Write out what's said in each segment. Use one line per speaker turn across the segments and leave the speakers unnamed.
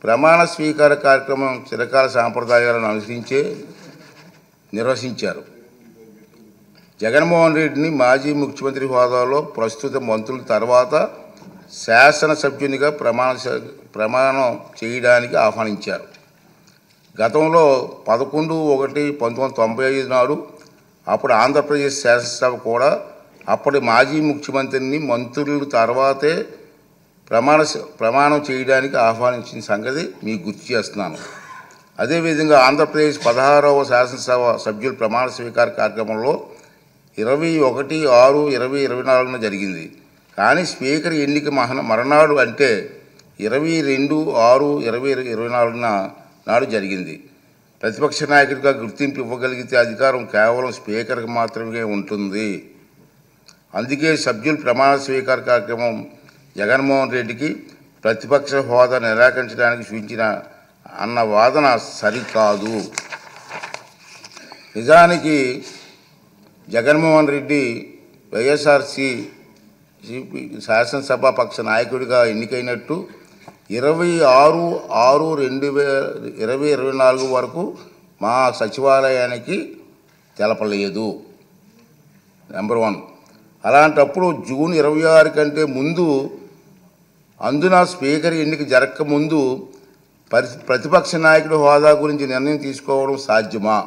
ప్రమాణ స్వీకార కార్యక్రమం చిరకాల సాంప్రదాయాలను అనుసరించే నిర్వహించారు. జగన్మోహన్ రెడ్డిని మాజీ ముఖ్యమంత్రి హోదాలో ప్రస్తుత మంత్రుల తర్వాత శాసనసభ్యునిగా ప్రమాణం చేయడానికి ఆహ్వానించారు. గతంలో 11/1/1995 నాడు అప్పుడు ఆంధ్రప్రదేశ్ శాసనసభ కూడా అప్పటి మాజీ ముఖ్యమంత్రిని మంత్రుల తర్వాతే ప్రమాణం చేయడానికి ఆహ్వానించిన సంగతి మీకు గుర్తు చేస్తున్నాను. అదేవిధంగా ఆంధ్రప్రదేశ్ 16వ శాసనసభ సభ్యుల ప్రమాణ స్వీకార కార్యక్రమంలో 21/6/2024 జరిగింది. కానీ స్పీకర్ ఎన్నిక మరణాడు అంటే 22/6/2024 నాడు జరిగింది. ప్రతిపక్ష నాయకుడిగా గుర్తింపు ఇవ్వగలిగితే అధికారం కేవలం స్పీకర్కి మాత్రమే ఉంటుంది. అందుకే సభ్యుల ప్రమాణ స్వీకార కార్యక్రమం జగన్మోహన్ రెడ్డికి ప్రతిపక్ష హోదా నిరాకరించడానికి సూచించిన అన్న వాదన సరికాదు. నిజానికి జగన్మోహన్ రెడ్డి వైఎస్ఆర్సీపీ శాసనసభాపక్ష నాయకుడిగా ఎన్నికైనట్టు 26/6/2024 వరకు మా సచివాలయానికి తెలపలేదు. నెంబర్ 1. అలాంటప్పుడు జూన్ 26 కంటే ముందు అందున స్పీకర్ ఎన్నిక జరగకముందు ప్రతిపక్ష నాయకుడి హోదా గురించి నిర్ణయం తీసుకోవడం సాధ్యమా?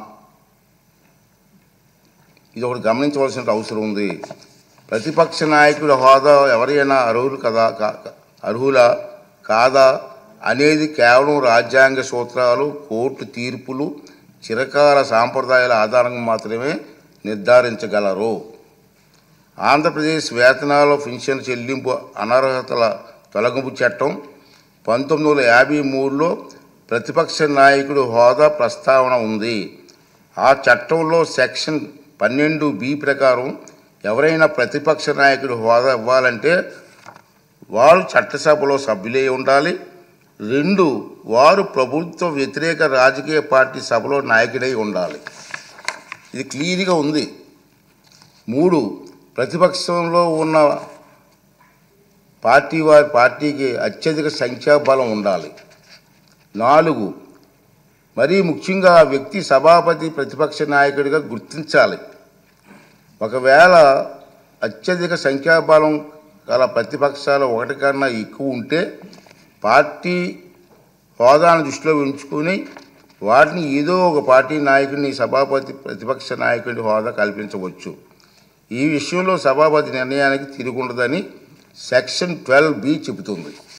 ఇది ఒకటి గమనించవలసిన అవసరం ఉంది. ప్రతిపక్ష నాయకుడి హోదా ఎవరైనా అర్హులా కాదా అనేది కేవలం రాజ్యాంగ సూత్రాలు, కోర్టు తీర్పులు, చిరకాల సాంప్రదాయాల ఆధారంగా మాత్రమే నిర్ధారించగలరు. ఆంధ్రప్రదేశ్ వేతనాల పెన్షన్ చెల్లింపు అనర్హతల తొలగింపు చట్టం 1953లో ప్రతిపక్ష నాయకుడి హోదా ప్రస్తావన ఉంది. ఆ చట్టంలో సెక్షన్ 12B ప్రకారం ఎవరైనా ప్రతిపక్ష నాయకుడి హోదా ఇవ్వాలంటే వారు చట్టసభలో సభ్యులై ఉండాలి. 2, వారు ప్రభుత్వ వ్యతిరేక రాజకీయ పార్టీ సభలో నాయకుడై ఉండాలి. ఇది క్లియర్గా ఉంది. 3, ప్రతిపక్షంలో ఉన్న పార్టీకి అత్యధిక సంఖ్యాబలం ఉండాలి. 4, మరీ ముఖ్యంగా ఆ వ్యక్తి సభాపతి ప్రతిపక్ష నాయకుడిగా గుర్తించాలి. ఒకవేళ అత్యధిక సంఖ్యాబలం గల ప్రతిపక్షాలు ఒకటి కన్నా ఎక్కువ ఉంటే పార్టీ హోదాను దృష్టిలో ఉంచుకుని వాటిని ఏదో ఒక పార్టీ నాయకుడిని సభాపతి ప్రతిపక్ష నాయకుడి హోదా కల్పించవచ్చు. ఈ విషయంలో సభాపతి నిర్ణయానికి తిరుగుండదని సెక్షన్ 12B చెబుతుంది.